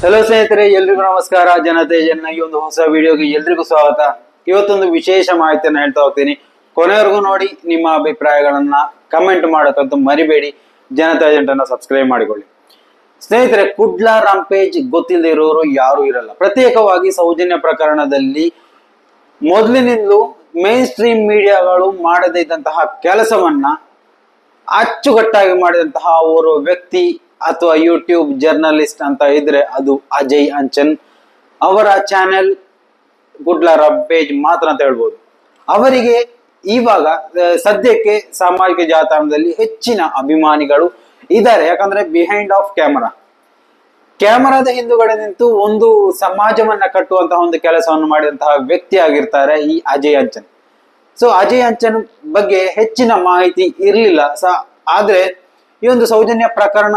Hello ಸ್ನೇಹಿತರೆ, ಎಲ್ರಿಗೂ ನಮಸ್ಕಾರ. ಜನತೆ ಜನ ಈ ಒಂದು ಹೊಸ ವಿಡಿಯೋಗೆ ಎಲ್ರಿಗೂ ಸ್ವಾಗತ. ಇವತ್ತೊಂದು ವಿಶೇಷ ಮಾಹಿತಿಯನ್ನು ಹೇಳ್ತಾ ಹೋಗ್ತೀನಿ. ಕೊನೆವರೆಗೂ ನೋಡಿ, ನಿಮ್ಮ ಅಭಿಪ್ರಾಯಗಳನ್ನ ಕಮೆಂಟ್ ಮಾಡೋಕ್ಕಂತೂ ಮರಿಬೇಡಿ. ಜನತಾ ಏಜೆಂಟನ್ನ ಸಬ್ಸ್ಕ್ರೈಬ್ ಮಾಡಿಕೊಳ್ಳಿ. ಸ್ನೇಹಿತರೆ, ಕುಡ್ಲ ರಾಂಪೇಜ್ ಗೊತ್ತಿಲ್ಲದೆ ಇರೋರು ಯಾರು ಇರಲ್ಲ. ಪ್ರತ್ಯೇಕವಾಗಿ ಸೌಜನ್ಯ ಪ್ರಕರಣದಲ್ಲಿ ಮೊದಲಿನಿಂದಲೂ ಮೇನ್ ಸ್ಟ್ರೀಮ್ ಮೀಡಿಯಾಗಳು ಮಾಡದೇ ಇದ್ದಂತಹ ಕೆಲಸವನ್ನ ಅಚ್ಚುಕಟ್ಟಾಗಿ ಮಾಡಿದಂತಹ ಓರ್ವ ವ್ಯಕ್ತಿ ಅಥವಾ ಯೂಟ್ಯೂಬ್ ಜರ್ನಲಿಸ್ಟ್ ಅಂತ ಇದ್ರೆ ಅದು ಅಜಯ್ ಅಂಚನ್. ಅವರ ಚಾನೆಲ್ ಕುಡ್ಲ ರಾಂಪೇಜ್ ಮಾತ್ರ ಅಂತ ಹೇಳ್ಬೋದು. ಅವರಿಗೆ ಇವಾಗ ಸದ್ಯಕ್ಕೆ ಸಾಮಾಜಿಕ ಜಾಲತಾಣದಲ್ಲಿ ಹೆಚ್ಚಿನ ಅಭಿಮಾನಿಗಳು ಇದ್ದಾರೆ. ಯಾಕಂದ್ರೆ ಬಿಹೈಂಡ್ ಆಫ್ ಕ್ಯಾಮರಾದ ಹಿಂದುಗಡೆ ನಿಂತು ಒಂದು ಸಮಾಜವನ್ನ ಕಟ್ಟುವಂತಹ ಒಂದು ಕೆಲಸವನ್ನು ಮಾಡಿದಂತಹ ವ್ಯಕ್ತಿ ಆಗಿರ್ತಾರೆ ಈ ಅಜಯ್ ಅಂಚನ್. ಸೊ ಅಜಯ್ ಅಂಚನ್ ಬಗ್ಗೆ ಹೆಚ್ಚಿನ ಮಾಹಿತಿ ಇರಲಿಲ್ಲ. ಆದ್ರೆ ಈ ಒಂದು ಸೌಜನ್ಯ ಪ್ರಕರಣ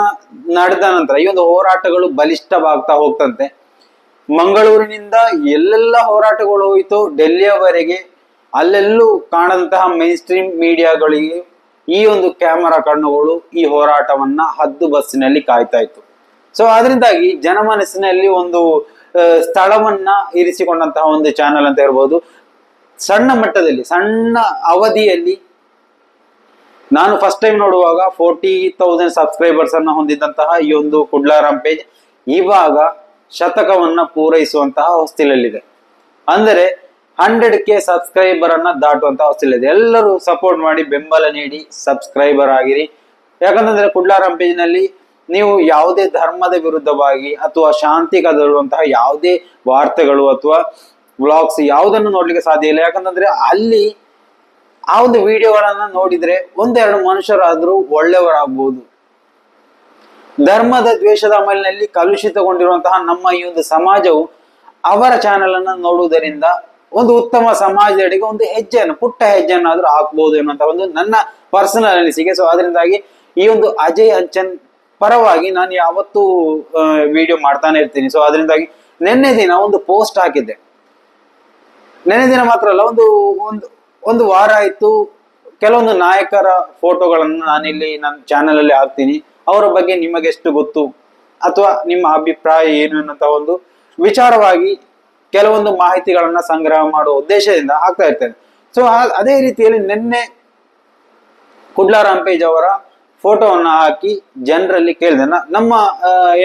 ನಡೆದ ನಂತರ ಈ ಒಂದು ಹೋರಾಟಗಳು ಬಲಿಷ್ಠವಾಗ್ತಾ ಹೋಗ್ತಂತೆ. ಮಂಗಳೂರಿನಿಂದ ಎಲ್ಲೆಲ್ಲ ಹೋರಾಟಗಳು ಹೋಯಿತು ಡೆಲ್ಲಿಯವರೆಗೆ, ಅಲ್ಲೆಲ್ಲೂ ಕಾಣಂತಹ ಮೈನ್ ಸ್ಟ್ರೀಮ್ ಮೀಡಿಯಾಗಳಿಗೆ ಈ ಒಂದು ಕ್ಯಾಮರಾ ಕಣ್ಣುಗಳು ಈ ಹೋರಾಟವನ್ನ ಹದ್ದು ಬಸ್ಸಿನಲ್ಲಿ ಕಾಯ್ತಾ ಇತ್ತು. ಸೊ ಅದರಿಂದಾಗಿ ಜನಮನಸ್ಸಿನಲ್ಲಿ ಒಂದು ಸ್ಥಳವನ್ನ ಇರಿಸಿಕೊಂಡಂತಹ ಒಂದು ಚಾನೆಲ್ ಅಂತ ಇರ್ಬೋದು. ಸಣ್ಣ ಮಟ್ಟದಲ್ಲಿ, ಸಣ್ಣ ಅವಧಿಯಲ್ಲಿ, ನಾನು ಫಸ್ಟ್ ಟೈಮ್ ನೋಡುವಾಗ 40,000 ಸಬ್ಸ್ಕ್ರೈಬರ್ಸ್ ಅನ್ನ ಹೊಂದಿದ್ದಂತಹ ಈ ಒಂದು ಕುಡ್ಲ ರಾಂಪೇಜ್ ಇವಾಗ ಶತಕವನ್ನ ಪೂರೈಸುವಂತಹ ಹೊಸ್ತಿಲಲ್ಲಿದೆ. ಅಂದರೆ 100K ಸಬ್ಸ್ಕ್ರೈಬರ್ ಅನ್ನ ದಾಟುವಂತಹ ಹೊಸ್ತಿಲಿದೆ. ಎಲ್ಲರೂ ಸಪೋರ್ಟ್ ಮಾಡಿ, ಬೆಂಬಲ ನೀಡಿ, ಸಬ್ಸ್ಕ್ರೈಬರ್ ಆಗಿರಿ. ಯಾಕಂತಂದ್ರೆ ಕುಡ್ಲ ರಾಂಪೇಜ್ ನಲ್ಲಿ ನೀವು ಯಾವುದೇ ಧರ್ಮದ ವಿರುದ್ಧವಾಗಿ ಅಥವಾ ಶಾಂತಿ ಕದಡುವಂತಹ ಯಾವುದೇ ವಾರ್ತೆಗಳು ಅಥವಾ ವ್ಲಾಗ್ಸ್ ಯಾವುದನ್ನು ನೋಡ್ಲಿಕ್ಕೆ ಸಾಧ್ಯ ಇಲ್ಲ. ಯಾಕಂತಂದ್ರೆ ಅಲ್ಲಿ ಆ ಒಂದು ವಿಡಿಯೋಗಳನ್ನ ನೋಡಿದ್ರೆ ಒಂದೆರಡು ಮನುಷ್ಯರಾದ್ರೂ ಒಳ್ಳೆಯವರಾಗ್ಬೋದು. ಧರ್ಮದ ದ್ವೇಷದ ಅಮಲಿನಲ್ಲಿ ಕಲುಷಿತಗೊಂಡಿರುವಂತಹ ನಮ್ಮ ಈ ಒಂದು ಸಮಾಜವು ಅವರ ಚಾನೆಲ್ ಅನ್ನ ನೋಡುವುದರಿಂದ ಒಂದು ಉತ್ತಮ ಸಮಾಜದೆಡೆಗೆ ಒಂದು ಹೆಜ್ಜೆಯನ್ನು, ಪುಟ್ಟ ಹೆಜ್ಜೆಯನ್ನಾದ್ರೂ ಹಾಕ್ಬಹುದು ಎನ್ನುವಂತ ಒಂದು ನನ್ನ ಪರ್ಸನಲ್ ಅನಿಸಿಕೆ. ಸೊ ಅದರಿಂದಾಗಿ ಈ ಒಂದು ಅಜಯ್ ಅಂಚನ್ ಪರವಾಗಿ ನಾನು ಯಾವತ್ತೂ ವಿಡಿಯೋ ಮಾಡ್ತಾನೆ ಇರ್ತೀನಿ. ಸೊ ಅದರಿಂದಾಗಿ ನಿನ್ನೆ ದಿನ ಒಂದು ಪೋಸ್ಟ್ ಹಾಕಿದ್ದೆ. ನಿನ್ನೆ ದಿನ ಮಾತ್ರ ಅಲ್ಲ, ಒಂದು ವಾರ ಆಯ್ತು. ಕೆಲವೊಂದು ನಾಯಕರ ಫೋಟೋಗಳನ್ನು ನಾನಿಲ್ಲಿ ನನ್ನ ಚಾನೆಲ್ ಅಲ್ಲಿ ಹಾಕ್ತೀನಿ. ಅವರ ಬಗ್ಗೆ ನಿಮಗೆ ಎಷ್ಟು ಗೊತ್ತು ಅಥವಾ ನಿಮ್ಮ ಅಭಿಪ್ರಾಯ ಏನು ಅನ್ನುವಂತ ಒಂದು ವಿಚಾರವಾಗಿ ಕೆಲವೊಂದು ಮಾಹಿತಿಗಳನ್ನ ಸಂಗ್ರಹ ಮಾಡುವ ಉದ್ದೇಶದಿಂದ ಹಾಕ್ತಾ ಇರ್ತೇನೆ. ಸೊ ಅದೇ ರೀತಿಯಲ್ಲಿ ನಿನ್ನೆ ಕುಡ್ಲ ರಾಂಪೇಜ್ ಅವರ ಫೋಟೋವನ್ನ ಹಾಕಿ ಜನರಲ್ಲಿ ಕೇಳಿದೆ. ನಮ್ಮ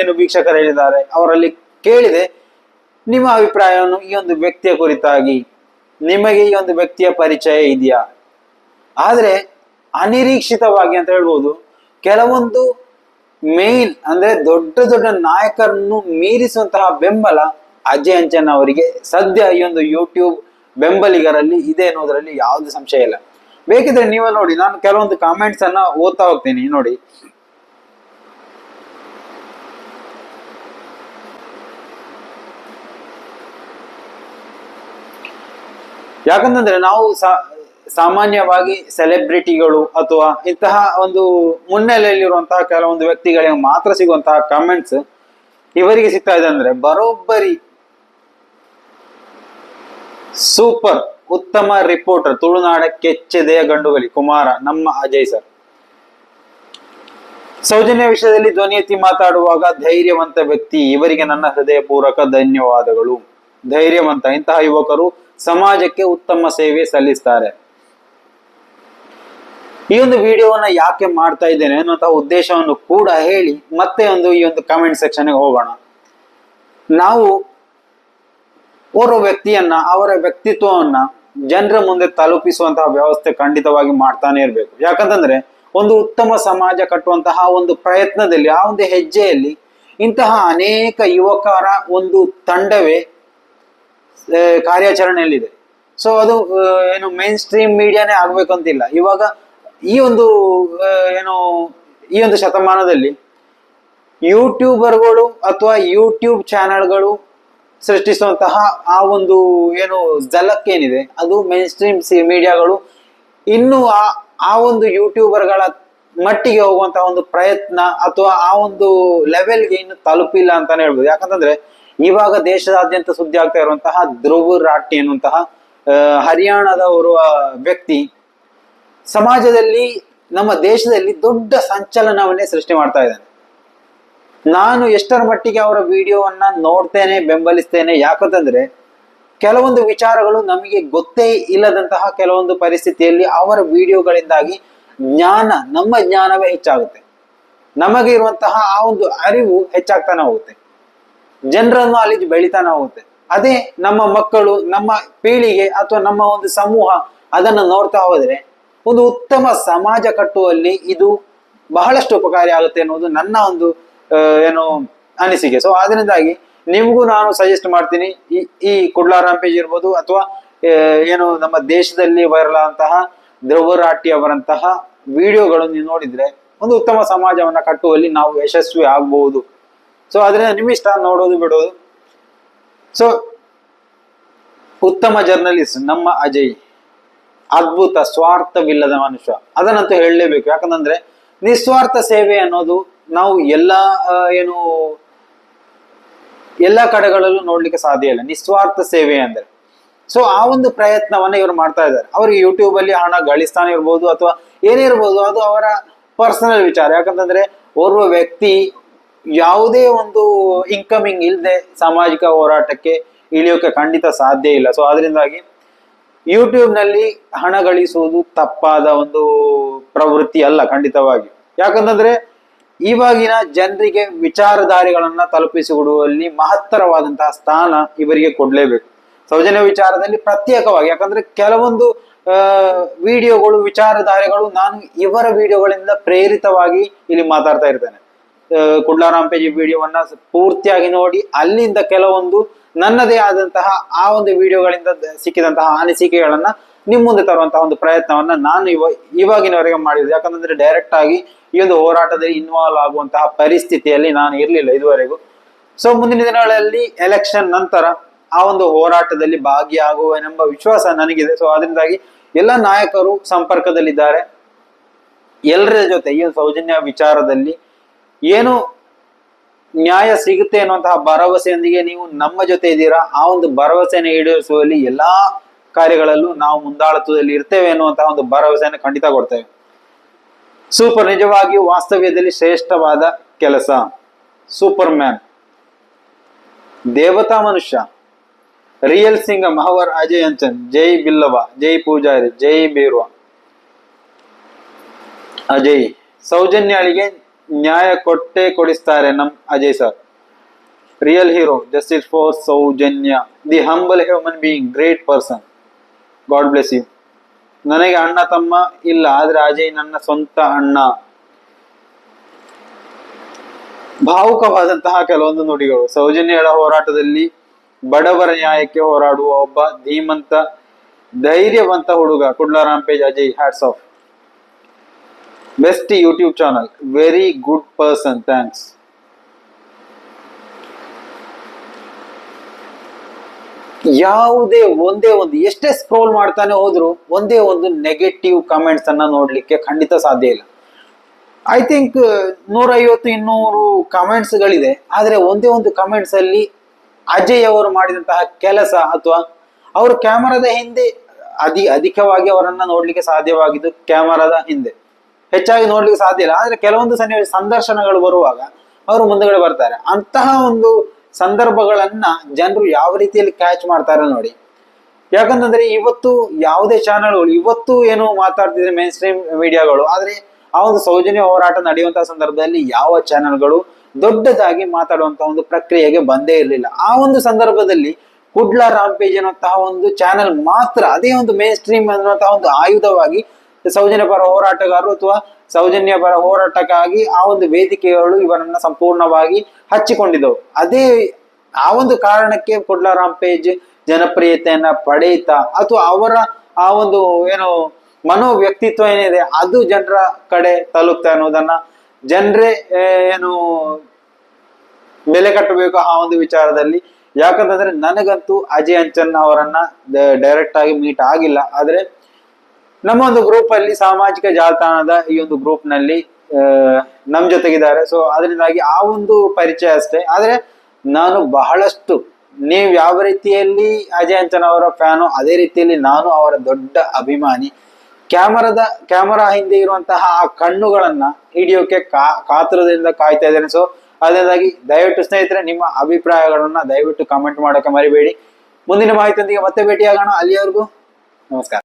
ಏನು ವೀಕ್ಷಕರು ಹೇಳಿದ್ದಾರೆ ಅವರಲ್ಲಿ ಕೇಳಿದೆ, ನಿಮ್ಮ ಅಭಿಪ್ರಾಯವನ್ನು ಈ ಒಂದು ವ್ಯಕ್ತಿಯ ಕುರಿತಾಗಿ, ನಿಮಗೆ ಈ ಒಂದು ವ್ಯಕ್ತಿಯ ಪರಿಚಯ ಇದೆಯಾ? ಆದ್ರೆ ಅನಿರೀಕ್ಷಿತವಾಗಿ ಅಂತ ಹೇಳ್ಬೋದು, ಕೆಲವೊಂದು ಮೇನ್ ಅಂದ್ರೆ ದೊಡ್ಡ ದೊಡ್ಡ ನಾಯಕರನ್ನು ಮೀರಿಸುವಂತಹ ಬೆಂಬಲ ಅಜಯ್ ಅಂಚನ್ ಅವರಿಗೆ ಸದ್ಯ ಈ ಒಂದು ಯೂಟ್ಯೂಬ್ ಬೆಂಬಲಿಗರಲ್ಲಿ ಇದೆ ಅನ್ನೋದ್ರಲ್ಲಿ ಯಾವ್ದು ಸಂಶಯ ಇಲ್ಲ. ಬೇಕಿದ್ರೆ ನೀವೇ ನೋಡಿ, ನಾನು ಕೆಲವೊಂದು ಕಾಮೆಂಟ್ಸ್ ಅನ್ನ ಓದ್ತಾ ಹೋಗ್ತೀನಿ ನೋಡಿ. ಯಾಕಂತಂದ್ರೆ ನಾವು ಸಾಮಾನ್ಯವಾಗಿ ಸೆಲೆಬ್ರಿಟಿಗಳು ಅಥವಾ ಇಂತಹ ಒಂದು ಮುನ್ನೆಲೆಯಲ್ಲಿರುವಂತಹ ಕೆಲವೊಂದು ವ್ಯಕ್ತಿಗಳಿಗೆ ಮಾತ್ರ ಸಿಗುವಂತಹ ಕಾಮೆಂಟ್ಸ್ ಇವರಿಗೆ ಸಿಗ್ತಾ ಇದೆ. ಅಂದ್ರೆ ಬರೋಬ್ಬರಿ ಸೂಪರ್ ಉತ್ತಮ ರಿಪೋರ್ಟರ್, ತುಳುನಾಡ ಕೆಚ್ಚೆದೆಯ ಗಂಡುಗಲಿ ಕುಮಾರ ನಮ್ಮ ಅಜಯ್ ಸರ್. ಸೌಜನ್ಯ ವಿಷಯದಲ್ಲಿ ಧ್ವನಿ ಎತ್ತಿ ಮಾತಾಡುವಾಗ ಧೈರ್ಯವಂತ ವ್ಯಕ್ತಿ, ಇವರಿಗೆ ನನ್ನ ಹೃದಯಪೂರ್ವಕ ಧನ್ಯವಾದಗಳು. ಧೈರ್ಯವಂತ, ಇಂತಹ ಯುವಕರು ಸಮಾಜಕ್ಕೆ ಉತ್ತಮ ಸೇವೆ ಸಲ್ಲಿಸ್ತಾರೆ. ಈ ಒಂದು ವಿಡಿಯೋವನ್ನ ಯಾಕೆ ಮಾಡ್ತಾ ಇದ್ದೇನೆ ಅನ್ನುವಂತಹ ಉದ್ದೇಶವನ್ನು ಕೂಡ ಹೇಳಿ ಮತ್ತೆ ಈ ಒಂದು ಕಮೆಂಟ್ ಸೆಕ್ಷನ್ಗೆ ಹೋಗೋಣ. ನಾವು ಓರ್ವ ವ್ಯಕ್ತಿಯನ್ನ, ಅವರ ವ್ಯಕ್ತಿತ್ವವನ್ನ ಜನರ ಮುಂದೆ ತಲುಪಿಸುವಂತಹ ವ್ಯವಸ್ಥೆ ಖಂಡಿತವಾಗಿ ಮಾಡ್ತಾನೆ ಇರ್ಬೇಕು. ಯಾಕಂತಂದ್ರೆ ಒಂದು ಉತ್ತಮ ಸಮಾಜ ಕಟ್ಟುವಂತಹ ಒಂದು ಪ್ರಯತ್ನದಲ್ಲಿ, ಆ ಒಂದು ಹೆಜ್ಜೆಯಲ್ಲಿ ಇಂತಹ ಅನೇಕ ಯುವಕರ ಒಂದು ತಂಡವೇ ಕಾರ್ಯಾಚರಣೆಯಲ್ಲಿದೆ. ಸೊ ಅದು ಏನು ಮೇನ್ ಸ್ಟ್ರೀಮ್ ಮೀಡಿಯಾನೇ ಆಗ್ಬೇಕಂತಿಲ್ಲ. ಇವಾಗ ಈ ಒಂದು ಈ ಒಂದು ಶತಮಾನದಲ್ಲಿ ಯೂಟ್ಯೂಬರ್ಗಳು ಅಥವಾ ಯೂಟ್ಯೂಬ್ ಚಾನೆಲ್ಗಳು ಸೃಷ್ಟಿಸುವಂತಹ ಆ ಒಂದು ಝಲಕ್ ಏನಿದೆ, ಅದು ಮೇನ್ ಸ್ಟ್ರೀಮ್ ಮೀಡಿಯಾಗಳು ಇನ್ನು ಆ ಒಂದು ಯೂಟ್ಯೂಬರ್ಗಳ ಮಟ್ಟಿಗೆ ಹೋಗುವಂತಹ ಒಂದು ಪ್ರಯತ್ನ ಅಥವಾ ಆ ಒಂದು ಲೆವೆಲ್ಗೆ ಇನ್ನು ತಲುಪಿಲ್ಲ ಅಂತಾನೆ ಹೇಳ್ಬೋದು. ಯಾಕಂತಂದ್ರೆ ಇವಾಗ ದೇಶದಾದ್ಯಂತ ಸುದ್ದಿ ಆಗ್ತಾ ಇರುವಂತಹ ಧ್ರುವ ರಾಠಿ ಎನ್ನುವಂತಹ ಹರಿಯಾಣದ ಓರ್ವ ವ್ಯಕ್ತಿ ಸಮಾಜದಲ್ಲಿ, ನಮ್ಮ ದೇಶದಲ್ಲಿ ದೊಡ್ಡ ಸಂಚಲನವನ್ನೇ ಸೃಷ್ಟಿ ಮಾಡ್ತಾ ಇದ್ದಾನೆ. ನಾನು ಎಷ್ಟರ ಮಟ್ಟಿಗೆ ಅವರ ವಿಡಿಯೋವನ್ನ ನೋಡ್ತೇನೆ, ಬೆಂಬಲಿಸ್ತೇನೆ, ಯಾಕಂತಂದ್ರೆ ಕೆಲವೊಂದು ವಿಚಾರಗಳು ನಮಗೆ ಗೊತ್ತೇ ಇಲ್ಲದಂತಹ ಕೆಲವೊಂದು ಪರಿಸ್ಥಿತಿಯಲ್ಲಿ ಅವರ ವಿಡಿಯೋಗಳಿಂದಾಗಿ ನಮ್ಮ ಜ್ಞಾನವೇ ಹೆಚ್ಚಾಗುತ್ತೆ. ನಮಗೆ ಇರುವಂತಹ ಆ ಒಂದು ಅರಿವು ಹೆಚ್ಚಾಗ್ತಾನೆ ಹೋಗುತ್ತೆ, ಜನರ ನಾಲೆಜ್ ಬೆಳಿತಾನೆ ಹೋಗುತ್ತೆ. ಅದೇ ನಮ್ಮ ಮಕ್ಕಳು, ನಮ್ಮ ಪೀಳಿಗೆ ಅಥವಾ ನಮ್ಮ ಒಂದು ಸಮೂಹ ಅದನ್ನು ನೋಡ್ತಾ ಹೋದ್ರೆ ಒಂದು ಉತ್ತಮ ಸಮಾಜ ಕಟ್ಟುವಲ್ಲಿ ಇದು ಬಹಳಷ್ಟು ಉಪಕಾರಿ ಆಗುತ್ತೆ ಅನ್ನೋದು ನನ್ನ ಒಂದು ಏನು ಅನಿಸಿಕೆ. ಸೊ ಅದರಿಂದಾಗಿ ನಿಮಗೂ ನಾನು ಸಜೆಸ್ಟ್ ಮಾಡ್ತೀನಿ, ಈ ಕುಡ್ಲ ರಾಂಪೇಜ್ ಇರ್ಬೋದು ಅಥವಾ ಏನು ನಮ್ಮ ದೇಶದಲ್ಲಿ ವೈರಲ್ ಆದಂತಹ ಧ್ರುವ ರಾಠಿ ಅವರಂತಹ ವಿಡಿಯೋಗಳು ನೀವು ನೋಡಿದ್ರೆ ಒಂದು ಉತ್ತಮ ಸಮಾಜವನ್ನ ಕಟ್ಟುವಲ್ಲಿ ನಾವು ಯಶಸ್ವಿ ಆಗ್ಬಹುದು. ಸೊ ಅದರಿಂದ ನಿಮ್ಮಿಷ್ಟ ನೋಡೋದು ಬಿಡೋದು. ಸೊ ಉತ್ತಮ ಜರ್ನಲಿಸ್ಟ್ ನಮ್ಮ ಅಜಯ್, ಅದ್ಭುತ, ಸ್ವಾರ್ಥವಿಲ್ಲದ ಮನುಷ್ಯ, ಅದನ್ನಂತೂ ಹೇಳಲೇಬೇಕು. ಯಾಕಂದ್ರೆ ನಿಸ್ವಾರ್ಥ ಸೇವೆ ಅನ್ನೋದು ನಾವು ಎಲ್ಲ ಕಡೆಗಳಲ್ಲೂ ನೋಡ್ಲಿಕ್ಕೆ ಸಾಧ್ಯ ಇಲ್ಲ, ನಿಸ್ವಾರ್ಥ ಸೇವೆ ಅಂದ್ರೆ. ಸೊ ಆ ಒಂದು ಪ್ರಯತ್ನವನ್ನ ಇವರು ಮಾಡ್ತಾ ಇದ್ದಾರೆ. ಅವ್ರಿಗೆ ಯೂಟ್ಯೂಬ್ ಅಲ್ಲಿ ಹಣ ಗಳಿಸ್ತಾನೆ ಇರ್ಬೋದು ಅಥವಾ ಏನೇ ಇರ್ಬೋದು, ಅದು ಅವರ ಪರ್ಸನಲ್ ವಿಚಾರ. ಯಾಕಂತಂದ್ರೆ ಓರ್ವ ವ್ಯಕ್ತಿ ಯಾವುದೇ ಒಂದು ಇನ್ಕಮಿಂಗ್ ಇಲ್ಲದೆ ಸಾಮಾಜಿಕ ಹೋರಾಟಕ್ಕೆ ಇಳಿಯೋಕೆ ಖಂಡಿತ ಸಾಧ್ಯ ಇಲ್ಲ. ಸೊ ಅದರಿಂದಾಗಿ ಯೂಟ್ಯೂಬ್ ನಲ್ಲಿ ಹಣ ಗಳಿಸುವುದು ತಪ್ಪಾದ ಒಂದು ಪ್ರವೃತ್ತಿ ಅಲ್ಲ ಖಂಡಿತವಾಗಿ. ಯಾಕಂತಂದ್ರೆ ಇವಾಗಿನ ಜನರಿಗೆ ವಿಚಾರಧಾರೆಗಳನ್ನ ತಲುಪಿಸಿಕೊಡುವಲ್ಲಿ ಮಹತ್ತರವಾದಂತಹ ಸ್ಥಾನ ಇವರಿಗೆ ಕೊಡ್ಲೇಬೇಕು. ಸೌಜನ್ಯ ವಿಚಾರದಲ್ಲಿ ಪ್ರತ್ಯೇಕವಾಗಿ, ಯಾಕಂದ್ರೆ ಕೆಲವೊಂದು ವಿಡಿಯೋಗಳು, ವಿಚಾರಧಾರೆಗಳು ನಾನು ಇವರ ವಿಡಿಯೋಗಳಿಂದ ಪ್ರೇರಿತವಾಗಿ ಇಲ್ಲಿ ಮಾತಾಡ್ತಾ ಇರ್ತೇನೆ. ಕುಡ್ಲ ರಾಂಪೇಜ್ ವಿಡಿಯೋವನ್ನ ಪೂರ್ತಿಯಾಗಿ ನೋಡಿ ಅಲ್ಲಿಂದ ಕೆಲವೊಂದು ನನ್ನದೇ ಆದಂತಹ ಆ ಒಂದು ವಿಡಿಯೋಗಳಿಂದ ಸಿಕ್ಕಿದಂತಹ ಅನಿಸಿಕೆಗಳನ್ನ ನಿಮ್ ಮುಂದೆ ತರುವಂತಹ ಒಂದು ಪ್ರಯತ್ನವನ್ನ ನಾನು ಇವಾಗಿನವರೆಗೆ ಮಾಡಿದ್ದೆ. ಯಾಕಂದ್ರೆ ಡೈರೆಕ್ಟ್ ಆಗಿ ಈ ಒಂದು ಹೋರಾಟದಲ್ಲಿ ಇನ್ವಾಲ್ವ್ ಆಗುವಂತಹ ಪರಿಸ್ಥಿತಿಯಲ್ಲಿ ನಾನು ಇರ್ಲಿಲ್ಲ ಇದುವರೆಗೂ. ಸೊ ಮುಂದಿನ ದಿನಗಳಲ್ಲಿ ಎಲೆಕ್ಷನ್ ನಂತರ ಆ ಒಂದು ಹೋರಾಟದಲ್ಲಿ ಭಾಗಿಯಾಗುವನೆಂಬ ವಿಶ್ವಾಸ ನನಗಿದೆ. ಸೊ ಅದರಿಂದಾಗಿ ಎಲ್ಲ ನಾಯಕರು ಸಂಪರ್ಕದಲ್ಲಿದ್ದಾರೆ. ಎಲ್ಲರ ಜೊತೆ ಈ ಸೌಜನ್ಯ ವಿಚಾರದಲ್ಲಿ ಏನು ನ್ಯಾಯ ಸಿಗುತ್ತೆ ಅನ್ನುವಂತಹ ಭರವಸೆಯೊಂದಿಗೆ ನೀವು ನಮ್ಮ ಜೊತೆ ಇದ್ದೀರಾ. ಆ ಒಂದು ಭರವಸೆಯನ್ನು ಈಡೇರಿಸುವಲ್ಲಿ ಎಲ್ಲಾ ಕಾರ್ಯಗಳಲ್ಲೂ ನಾವು ಮುಂದಾಳತ್ವದಲ್ಲಿ ಇರ್ತೇವೆ ಅನ್ನುವಂತಹ ಒಂದು ಭರವಸೆಯನ್ನು ಖಂಡಿತ ಕೊಡ್ತೇವೆ. ಸೂಪರ್, ನಿಜವಾಗಿಯೂ ವಾಸ್ತವ್ಯದಲ್ಲಿ ಶ್ರೇಷ್ಠವಾದ ಕೆಲಸ. ಸೂಪರ್ ಮ್ಯಾನ್, ದೇವತಾ ಮನುಷ್ಯ, ರಿಯಲ್ ಸಿಂಗಮ್ ಅವರ್ ಅಜಯ್ ಅಂಚನ್. ಜೈ ಬಿಲ್ಲವ, ಜೈ ಪೂಜಾರಿ, ಜೈ ಬೇರ್ವಾ. ಅಜಯ್, ಸೌಜನ್ಯಾಳಿಗೆ ನ್ಯಾಯ ಕೊಡಿಸ್ತಾರೆ ನಮ್ Ajay sir. Real hero, justice for Soujanya, the humble human being, great person. God bless you. ನನಗೆ ಅಣ್ಣ ತಮ್ಮ ಇಲ್ಲ, ಆದ್ರೆ ಅಜಯ್ ನನ್ನ ಸ್ವಂತ ಅಣ್ಣ. ಭಾವುಕವಾದಂತಹ ಕೆಲವೊಂದು ನುಡಿಗಳು. ಸೌಜನ್ಯಳ ಹೋರಾಟದಲ್ಲಿ ಬಡವರ ನ್ಯಾಯಕ್ಕೆ ಹೋರಾಡುವ ಒಬ್ಬ ಧೀಮಂತ, ಧೈರ್ಯವಂತ ಹುಡುಗ Kudla rampage Ajay. Hats off. Best YouTube channel, very good person, thanks. ಯಾವುದೇ ಒಂದೇ ಒಂದು ಎಷ್ಟೇ ಸ್ಕ್ರೋಲ್ ಮಾಡ್ತಾನೆ ಹೋದ್ರು ಒಂದೇ ಒಂದು ನೆಗೆಟಿವ್ ಕಮೆಂಟ್ಸ್ ಅನ್ನ ನೋಡ್ಲಿಕ್ಕೆ ಖಂಡಿತ ಸಾಧ್ಯ ಇಲ್ಲ. ಐ ಥಿಂಕ್ 150-200 ಕಮೆಂಟ್ಸ್ ಗಳಿದೆ. ಆದ್ರೆ ಒಂದೇ ಒಂದು ಕಮೆಂಟ್ಸ್ ಅಲ್ಲಿ ಅಜಯ್ ಅವರು ಮಾಡಿದಂತಹ ಕೆಲಸ ಅಥವಾ ಅವರು ಕ್ಯಾಮರಾದ ಹಿಂದೆ ಅಧಿಕವಾಗಿ ಅವರನ್ನ ನೋಡ್ಲಿಕ್ಕೆ ಸಾಧ್ಯವಾಗಿದ್ದು ಕ್ಯಾಮರಾದ ಹಿಂದೆ, ಹೆಚ್ಚಾಗಿ ನೋಡ್ಲಿಕ್ಕೆ ಸಾಧ್ಯ ಇಲ್ಲ. ಆದ್ರೆ ಕೆಲವೊಂದು ಸಂದರ್ಶನಗಳು ಬರುವಾಗ ಅವರು ಮುಂದಗಡೆ ಬರ್ತಾರೆ. ಅಂತಹ ಒಂದು ಸಂದರ್ಭಗಳನ್ನ ಜನರು ಯಾವ ರೀತಿಯಲ್ಲಿ ಕ್ಯಾಚ್ ಮಾಡ್ತಾರೆ ನೋಡಿ. ಯಾಕಂತಂದ್ರೆ ಇವತ್ತು ಯಾವುದೇ ಚಾನೆಲ್ಗಳು ಇವತ್ತು ಏನು ಮಾತಾಡ್ತಿದ್ರೆ ಮೇನ್ ಸ್ಟ್ರೀಮ್ ಮೀಡಿಯಾಗಳು, ಆದ್ರೆ ಆ ಒಂದು ಸೌಜನ್ಯ ಹೋರಾಟ ನಡೆಯುವಂತಹ ಸಂದರ್ಭದಲ್ಲಿ ಯಾವ ಚಾನೆಲ್ಗಳು ದೊಡ್ಡದಾಗಿ ಮಾತಾಡುವಂತಹ ಒಂದು ಪ್ರಕ್ರಿಯೆಗೆ ಬಂದೇ ಇರಲಿಲ್ಲ. ಆ ಒಂದು ಸಂದರ್ಭದಲ್ಲಿ ಕುಡ್ಲ ರಾಂಪೇಜ್ ಅನ್ನುವಂತಹ ಒಂದು ಚಾನೆಲ್ ಮಾತ್ರ ಅದೇ ಒಂದು ಮೇನ್ ಸ್ಟ್ರೀಮ್ ಅನ್ನುವಂತಹ ಒಂದು ಆಯುಧವಾಗಿ ಸೌಜನ್ಯ ಪರ ಹೋರಾಟಗಾರರು ಅಥವಾ ಸೌಜನ್ಯ ಪರ ಹೋರಾಟಕ್ಕಾಗಿ ಆ ಒಂದು ವೇದಿಕೆಗಳು ಇವರನ್ನ ಸಂಪೂರ್ಣವಾಗಿ ಹಚ್ಚಿಕೊಂಡಿದ್ದವು. ಆ ಒಂದು ಕಾರಣಕ್ಕೆ ಕುಡ್ಲ ರಾಂಪೇಜ್ ಜನಪ್ರಿಯತೆಯನ್ನ ಪಡೆಯುತ್ತಾ ಅಥವಾ ಅವರ ಆ ಒಂದು ಏನು ಮನೋವ್ಯಕ್ತಿತ್ವ ಏನಿದೆ ಅದು ಜನರ ಕಡೆ ತಲುಪ್ತಾ ಅನ್ನೋದನ್ನ ಜನರೇ ಏನು ಬೆಲೆ ಕಟ್ಟಬೇಕು ಆ ಒಂದು ವಿಚಾರದಲ್ಲಿ. ಯಾಕಂತಂದ್ರೆ ನನಗಂತೂ ಅಜಯ್ ಅಂಚನ್ ಅವರನ್ನ ಡೈರೆಕ್ಟ್ ಆಗಿ ಮೀಟ್ ಆಗಿಲ್ಲ. ಆದ್ರೆ ನಮ್ಮ ಒಂದು ಗ್ರೂಪ್ ಅಲ್ಲಿ, ಸಾಮಾಜಿಕ ಜಾಲತಾಣದ ಈ ಒಂದು ಗ್ರೂಪ್ ನಲ್ಲಿ ನಮ್ ಜೊತೆಗಿದ್ದಾರೆ. ಸೊ ಅದರಿಂದಾಗಿ ಆ ಒಂದು ಪರಿಚಯ ಅಷ್ಟೇ. ಆದ್ರೆ ನಾನು ಬಹಳಷ್ಟು, ನೀವು ಯಾವ ರೀತಿಯಲ್ಲಿ ಅಜಯ್ ಅಂಚನ್ ಅವರ ಫ್ಯಾನು ಅದೇ ರೀತಿಯಲ್ಲಿ ನಾನು ಅವರ ದೊಡ್ಡ ಅಭಿಮಾನಿ. ಕ್ಯಾಮರಾ ಹಿಂದೆ ಇರುವಂತಹ ಆ ಕಣ್ಣುಗಳನ್ನ ಹಿಡಿಯೋಕೆ ಕಾತುರದಿಂದ ಕಾಯ್ತಾ ಇದ್ದೇನೆ. ಸೊ ಅದರಿಂದಾಗಿ ದಯವಿಟ್ಟು ಸ್ನೇಹಿತರೆ ನಿಮ್ಮ ಅಭಿಪ್ರಾಯಗಳನ್ನ ದಯವಿಟ್ಟು ಕಾಮೆಂಟ್ ಮಾಡೋಕೆ ಮರಿಬೇಡಿ. ಮುಂದಿನ ಮಾಹಿತಿಯೊಂದಿಗೆ ಮತ್ತೆ ಭೇಟಿಯಾಗೋಣ. ಅಲ್ಲಿಯವರೆಗೂ ನಮಸ್ಕಾರ.